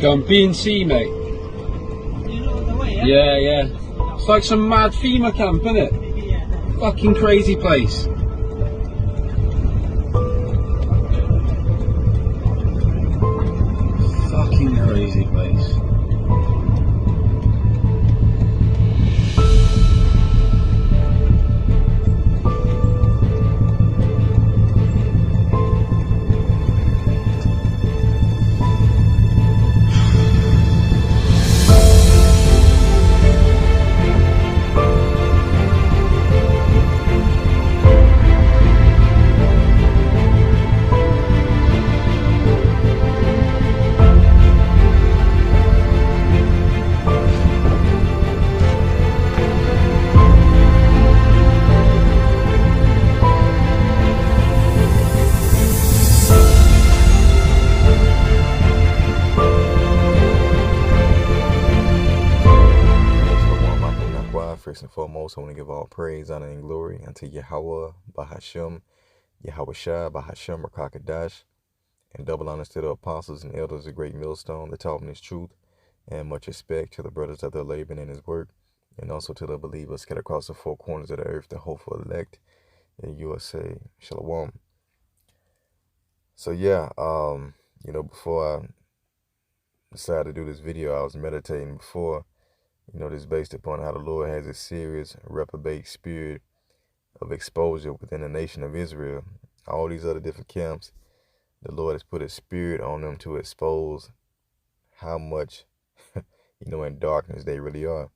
Go on B and C, mate. You know the way, Yeah, yeah. It's like some mad FEMA camp, isn't it? Yeah. Fucking crazy place. Fucking crazy place. First and foremost, I want to give all praise, honor, and glory unto Yahweh, Bahashem, Yahweh Shai, Bahashem, Rakakadash, and double honors to the apostles and elders of Great Millstone that taught me his truth, and much respect to the brothers that are laboring in his work, and also to the believers scattered across the four corners of the earth, the hopeful elect in USA. Shalom. So yeah, before I decided to do this video, I was meditating before. This is based upon how the Lord has a serious reprobate spirit of exposure within the nation of Israel. All these other different camps, the Lord has put a spirit on them to expose how much, in darkness they really are.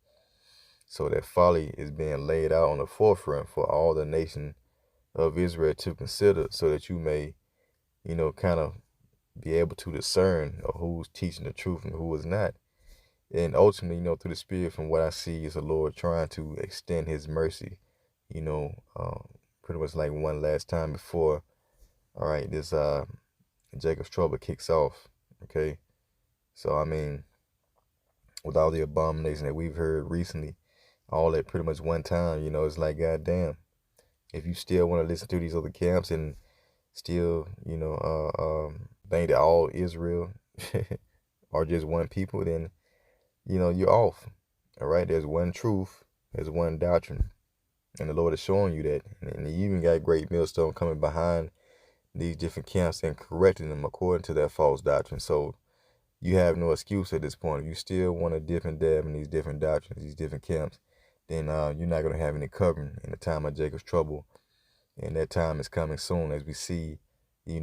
So that folly is being laid out on the forefront for all the nation of Israel to consider, so that you may, kind of be able to discern who's teaching the truth and who is not. And ultimately, through the Spirit, from what I see, is the Lord trying to extend his mercy, pretty much like one last time before, all right, this Jacob's trouble kicks off, okay? So, I mean, with all the abomination that we've heard recently, all at pretty much one time, it's like, goddamn, if you still want to listen to these other camps and still, think that all Israel are just one people, then you're off. All right, there's one truth, there's one doctrine, and the Lord is showing you that. And you even got Great Millstone coming behind these different camps and correcting them according to that false doctrine. So you have no excuse at this point. If you still want to dip and dab in these different doctrines, these different camps, then you're not going to have any covering in the time of Jacob's trouble. And that time is coming soon, as we see, pretty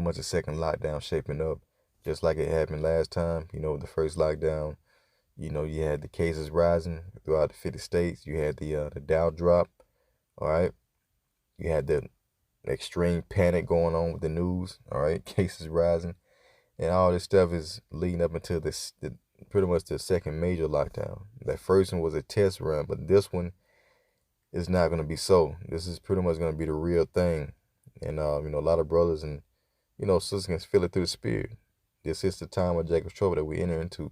much a second lockdown shaping up. Just like it happened last time, the first lockdown, you had the cases rising throughout the 50 states. You had the Dow drop, all right? You had the extreme panic going on with the news, all right? Cases rising. And all this stuff is leading up into pretty much the second major lockdown. That first one was a test run, but this one is not going to be so. This is pretty much going to be the real thing. And, a lot of brothers and, sisters can feel it through the Spirit. This is the time of Jacob's trouble that we enter into.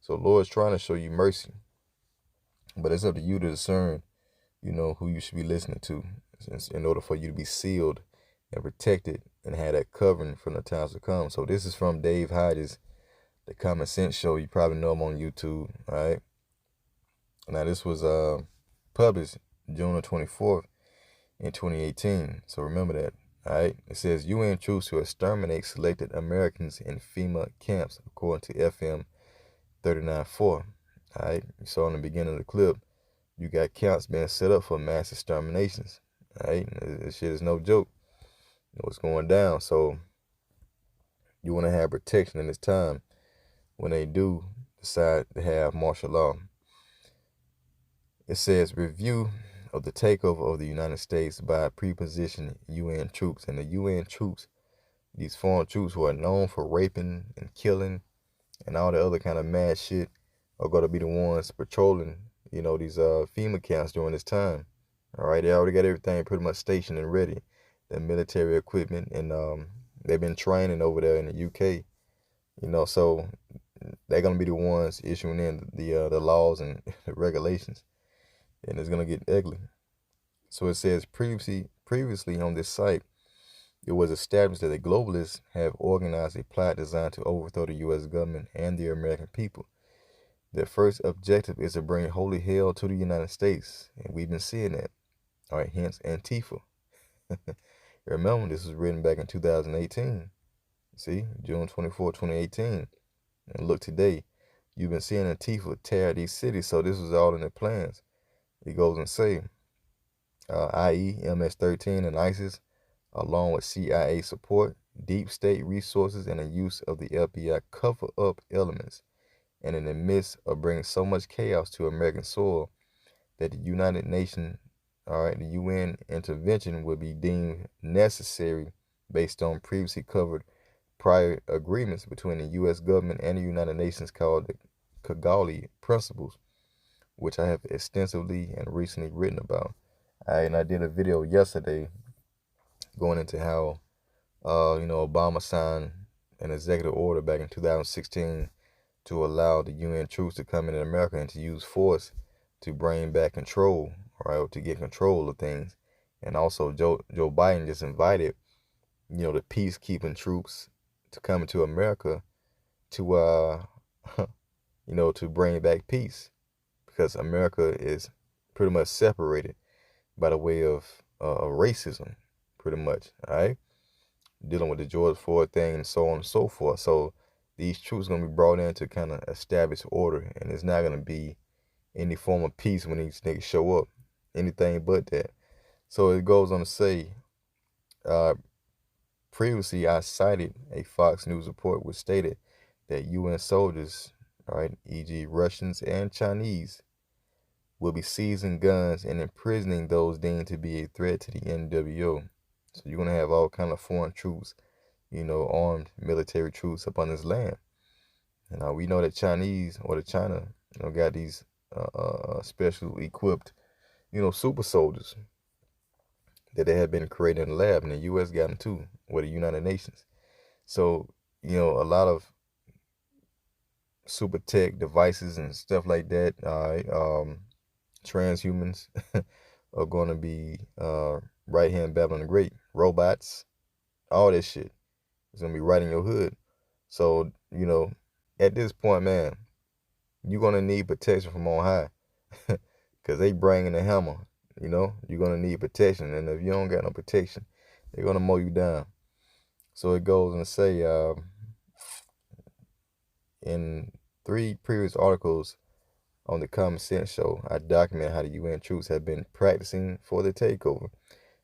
So the Lord's trying to show you mercy. But it's up to you to discern, who you should be listening to in order for you to be sealed and protected and have that covering from the times to come. So this is from Dave Hodges, the Common Sense Show. You probably know him on YouTube, all right? Now this was published June the 24th in 2018. So remember that. All right, it says UN troops to exterminate selected Americans in FEMA camps, according to FM 39.4. All right, you saw in the beginning of the clip, you got camps being set up for mass exterminations. All right, this shit is no joke. What's going down? So you want to have protection in this time when they do decide to have martial law. It says review of the takeover of the United States by prepositioned UN troops. And the UN troops, these foreign troops who are known for raping and killing and all the other kind of mad shit, are going to be the ones patrolling, these FEMA camps during this time. All right, they already got everything pretty much stationed and ready, the military equipment, and they've been training over there in the UK, so they're going to be the ones issuing in the laws and the regulations. And it's going to get ugly. So it says previously on this site, it was established that the globalists have organized a plot designed to overthrow the U.S. government and the American people. Their first objective is to bring holy hell to the United States, and we've been seeing that. All right, hence Antifa. Remember, this was written back in 2018. See, June 24, 2018. And look today, you've been seeing Antifa tear these cities, so this was all in their plans. It goes and say, i.e. MS-13 and ISIS, along with CIA support, deep state resources, and the use of the FBI cover-up elements, and in the midst of bringing so much chaos to American soil that the United Nations, the UN intervention would be deemed necessary based on previously covered prior agreements between the U.S. government and the United Nations called the Kigali Principles, which I have extensively and recently written about. And I did a video yesterday going into how, Obama signed an executive order back in 2016 to allow the UN troops to come into America and to use force to bring back control, right, to get control of things. And also Joe Biden just invited, the peacekeeping troops to come into America to, to bring back peace, because America is pretty much separated by the way of racism, pretty much, all right? Dealing with the George Floyd thing and so on and so forth. So these troops are going to be brought in to kind of establish order, and it's not going to be any form of peace when these niggas show up. Anything but that. So it goes on to say, previously I cited a Fox News report which stated that UN soldiers, all right, e.g. Russians and Chinese, will be seizing guns and imprisoning those deemed to be a threat to the NWO. So you're going to have all kind of foreign troops, armed military troops up on this land. And now we know that Chinese, or the China, got these special equipped, super soldiers that they have been created in the lab, and the U.S. got them too, with the United Nations. So, a lot of super tech devices and stuff like that, transhumans are going to be right here in Babylon the Great. Robots, all that shit is going to be right in your hood. So, at this point, man, you're going to need protection from on high, because they bringing the hammer. You're going to need protection, and if you don't got no protection, they're going to mow you down. So it goes and say, in 3 previous articles on the Common Sense Show, I document how the UN troops have been practicing for the takeover.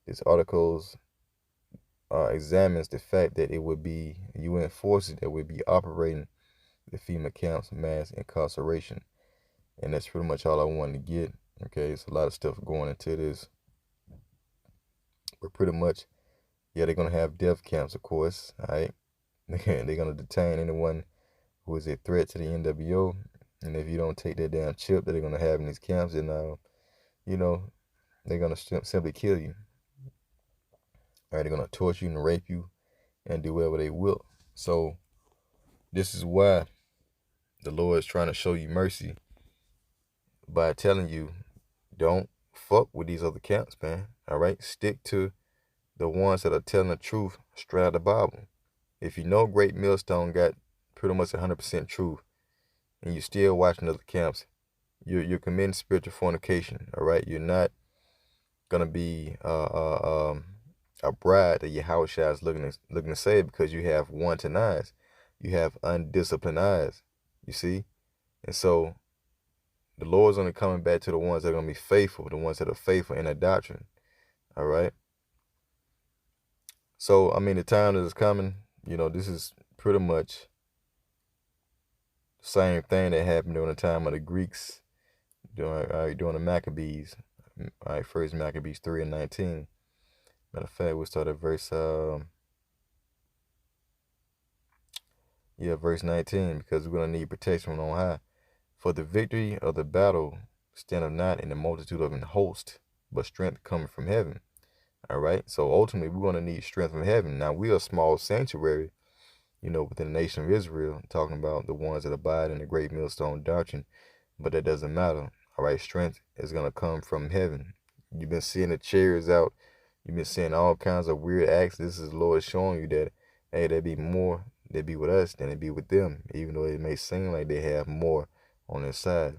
This article examines the fact that it would be UN forces that would be operating the FEMA camps, mass incarceration. And that's pretty much all I wanted to get. Okay, it's a lot of stuff going into this. But pretty much, yeah, they're going to have death camps, of course, all right? They're going to detain anyone who is a threat to the NWO. And if you don't take that damn chip that they're going to have in these camps, then, they're going to simply kill you. All right, they're going to torture you and rape you and do whatever they will. So this is why the Lord is trying to show you mercy by telling you, don't fuck with these other camps, man. All right, stick to the ones that are telling the truth straight out of the Bible. If you know Great Millstone got pretty much 100% truth, and you're still watching other camps, you're committing spiritual fornication. All right, you're not gonna be a bride that your house is looking to save, because you have wanton eyes, you have undisciplined eyes. You see, and so the Lord's only coming back to the ones that are going to be faithful, the ones that are faithful in their doctrine. All right? So, the time that is coming, this is pretty much the same thing that happened during the time of the Greeks, during the Maccabees. All right, First Maccabees 3:19. Matter of fact, we'll start at verse 19, because we're going to need protection from on high. For the victory of the battle standeth not in the multitude of an host, but strength coming from heaven. All right. So ultimately, we're going to need strength from heaven. Now, we're a small sanctuary, within the nation of Israel, talking about the ones that abide in the Great Millstone doctrine. But that doesn't matter. All right. Strength is going to come from heaven. You've been seeing the chariots out, You've been seeing all kinds of weird acts. This is the Lord showing you that, hey, there be more that be with us than it be with them, even though it may seem like they have more on their side.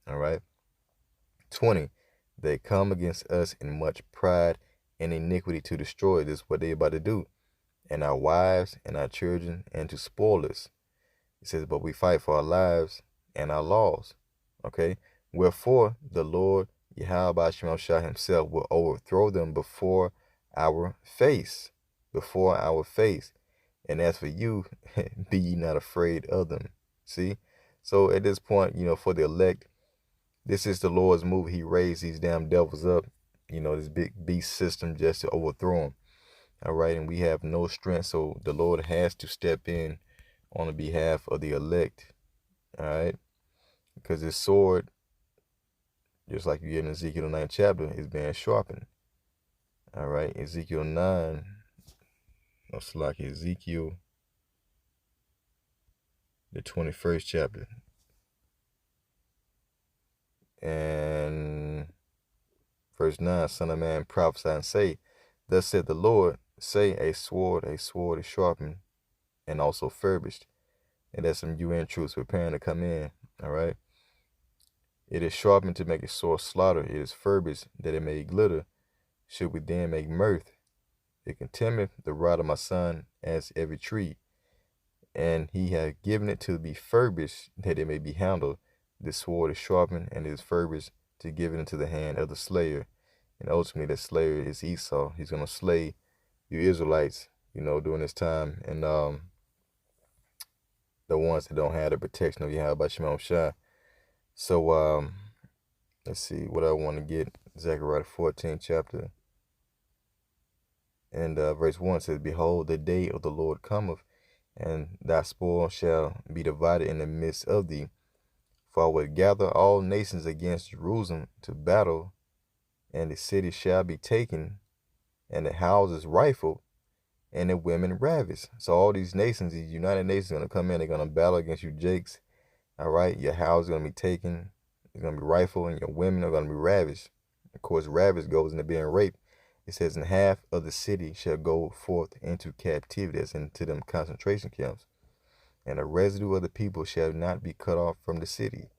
All right. 20. They come against us in much pride and iniquity to destroy. This is what they about to do. And our wives and our children, and to spoil us. It says, but we fight for our lives and our laws. Okay. Wherefore the Lord Yahweh Shah himself will overthrow them before our face. Before our face. And as for you, be ye not afraid of them. See? So at this point, for the elect, this is the Lord's move. He raised these damn devils up, this big beast system just to overthrow them. All right. And we have no strength. So the Lord has to step in on the behalf of the elect. All right. Because his sword, just like you get in Ezekiel 9 chapter, is being sharpened. All right. Ezekiel 9. It's like Ezekiel, the 21st chapter. And verse 9, Son of man, prophesy and say, thus said the Lord, say a sword is sharpened and also furbished. And that's some UN troops preparing to come in. All right. It is sharpened to make a sore slaughter. It is furbished that it may glitter. Should we then make mirth? It contemneth the rod of my son as every tree. And he hath given it to be furbished that it may be handled. This sword is sharpened and it is furbished to give it into the hand of the slayer. And ultimately that slayer is Esau. He's going to slay you Israelites, during this time. And the ones that don't have the protection of Yahweh Shema Shah. So let's see what I want to get. Zechariah 14 chapter. And verse 1 says, behold, the day of the Lord cometh, and thy spoil shall be divided in the midst of thee. For I will gather all nations against Jerusalem to battle, and the city shall be taken, and the houses rifled, and the women ravished. So all these nations, these United Nations, are going to come in. They're going to battle against you, Jakes. All right, your house is going to be taken. It's going to be rifled, and your women are going to be ravished. Of course, ravished goes into being raped. It says, and half of the city shall go forth into captivity, that's into them concentration camps. And the residue of the people shall not be cut off from the city.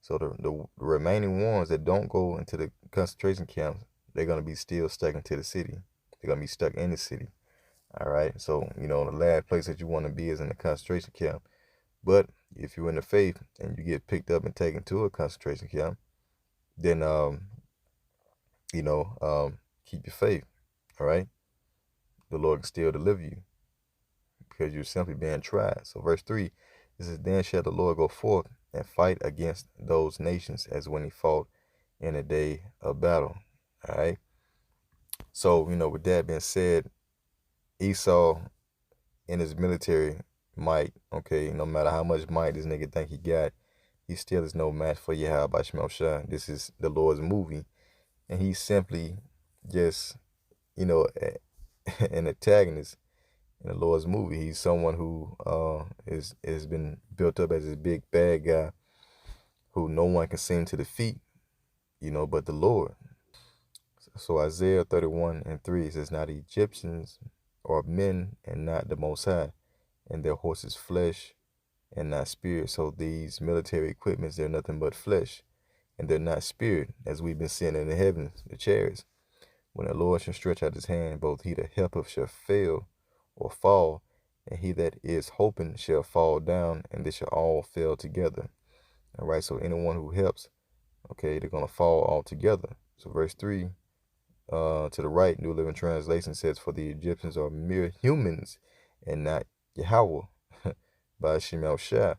So the remaining ones that don't go into the concentration camps, they're going to be still stuck into the city. They're going to be stuck in the city. All right. So, the last place that you want to be is in the concentration camp. But if you're in the faith and you get picked up and taken to a concentration camp, then, keep your faith. All right. The Lord can still deliver you because you're simply being tried. So verse 3, it says, then shall the Lord go forth and fight against those nations as when he fought in a day of battle. All right. So, with that being said, Esau in his military might, okay, no matter how much might this nigga think he got, he still is no match for Yahweh Shema Shah. This is the Lord's movie. And he's simply just, an antagonist in the Lord's movie. He's someone who has been built up as this big bad guy who no one can seem to defeat, but the Lord. So Isaiah 31:3 says, now the Egyptians are men and not the Most High, and their horses flesh and not spirit. So these military equipments, they're nothing but flesh, and they're not spirit, as we've been seeing in the heavens, the chariots. When the Lord shall stretch out his hand, both he that helpeth shall fail or fall, and he that is hoping shall fall down, and they shall all fail together. All right, so anyone who helps, okay, they're going to fall all together. So verse 3, to the right, New Living Translation says, for the Egyptians are mere humans and not Yahweh, by Shema Shah.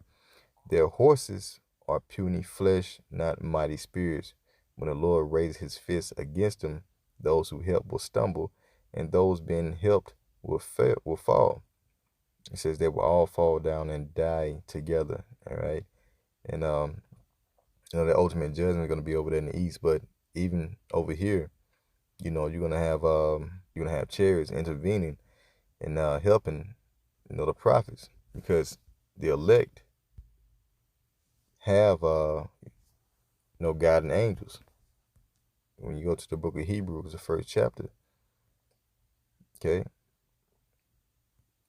Their horses are puny flesh, not mighty spirits. When the Lord raises his fist against them, those who help will stumble, and those being helped will fall. It says they will all fall down and die together. All right. And, the ultimate judgment is going to be over there in the east. But even over here, you're going to have chariots intervening and helping, the prophets, because the elect have, guiding angels. When you go to the book of Hebrews, the first chapter, Okay.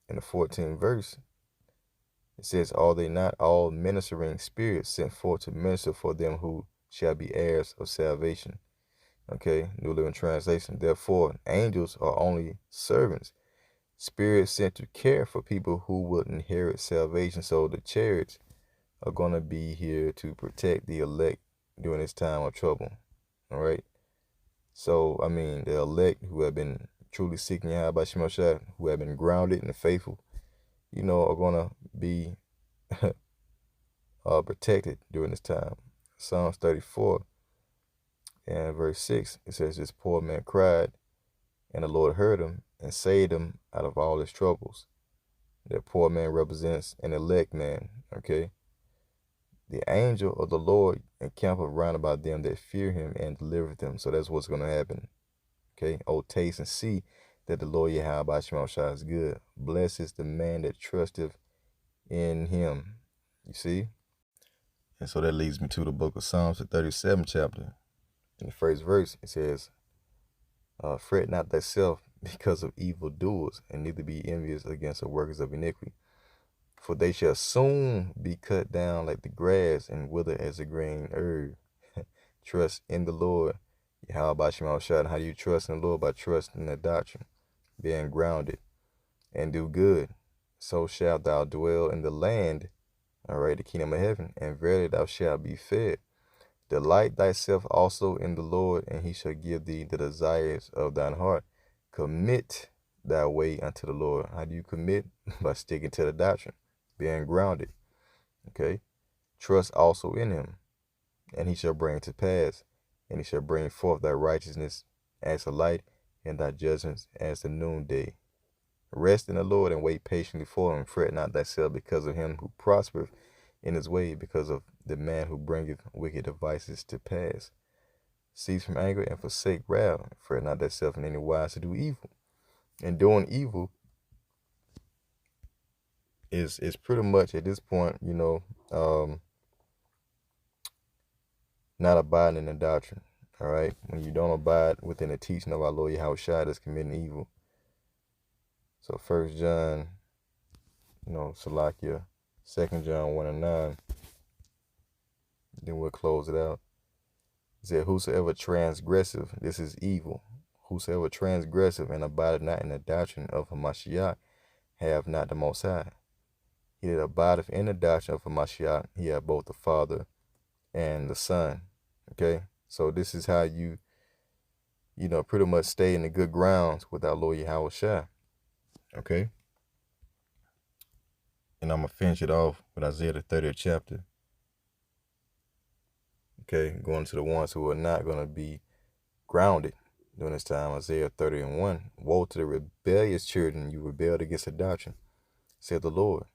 In the 14th verse, it says, "Are they not all ministering spirits sent forth to minister for them who shall be heirs of salvation?" Okay, New Living Translation. "Therefore, angels are only servants, spirits sent to care for people who will inherit salvation." So the chariots are going to be here to protect the elect during this time of trouble. All right. So, I mean, the elect who have been truly seeking Yahweh Shemashah, who have been grounded and faithful, are going to be protected during this time. Psalms 34 and verse 6, it says, "This poor man cried, and the Lord heard him and saved him out of all his troubles." That poor man represents an elect man, okay? "The angel of the Lord encampeth round about them that fear him and delivereth them." So that's what's going to happen, okay? "Oh, taste and see that the Lord Yahweh Shemashah is good. Blessed is the man that trusteth in him." You see? And so that leads me to the book of Psalms, the 37th chapter. In the first verse, it says, "Fret not thyself because of evildoers, and neither be envious against the workers of iniquity. For they shall soon be cut down like the grass and wither as the green herb." Trust in the Lord. How about Shemashah? How do you trust in the Lord? By trusting the doctrine, being grounded, and do good. "So shalt thou dwell in the land," all right, the kingdom of heaven, "and verily thou shalt be fed. Delight thyself also in the Lord, and he shall give thee the desires of thine heart. Commit thy way unto the Lord." How do you commit? By sticking to the doctrine, being grounded. Okay. "Trust also in him, and he shall bring it to pass, and he shall bring forth thy righteousness as the light, and thy judgments as the noonday. Rest in the Lord and wait patiently for him. Fret not thyself because of him who prospereth in his way, because of the man who bringeth wicked devices to pass. Cease from anger and forsake wrath. Fret not thyself in any wise to do evil." And doing evil is pretty much at this point, not abiding in the doctrine. All right. When you don't abide within the teaching of our Lord Yahushua, that's committing evil. So 1 John, Salakia, 2 John 1 and 9. Then we'll close it out. It said, "Whosoever transgressive, this is evil. Whosoever transgressive and abideth not in the doctrine of Hamashiach, have not the Most High. He that abideth in the doctrine of Hamashiach, he hath both the Father and the Son." Okay? So this is how you pretty much stay in the good grounds with our Lord Yahushua. Okay? And I'm going to finish it off with Isaiah the 30th chapter. Okay, going to the ones who are not going to be grounded during this time. Isaiah 30 and 1. "Woe to the rebellious children, you rebelled against the doctrine, said the Lord,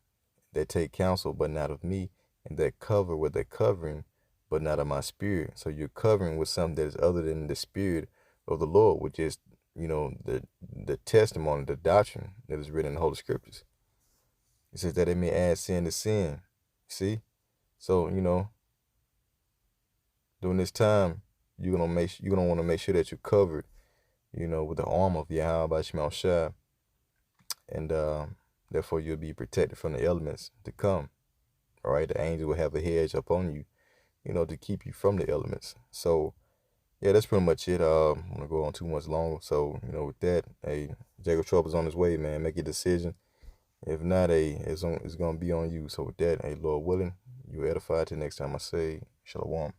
that take counsel, but not of me, and that cover with a covering, but not of my spirit." So you're covering with something that is other than the spirit of the Lord, which is, the testimony, the doctrine that is written in the Holy Scriptures. It says that it may add sin to sin. See? So, during this time, you're gonna want to make sure that you're covered, with the armor of Yahweh by Shemashah, and therefore you'll be protected from the elements to come. All right, the angel will have a hedge upon you, to keep you from the elements. So, yeah, that's pretty much it. I'm gonna go on too much longer. So, with that, hey, Jacob Trouble's on his way, man. Make a decision. If not, it's gonna be on you. So with that, hey, Lord willing, you edify till next time I say shalom.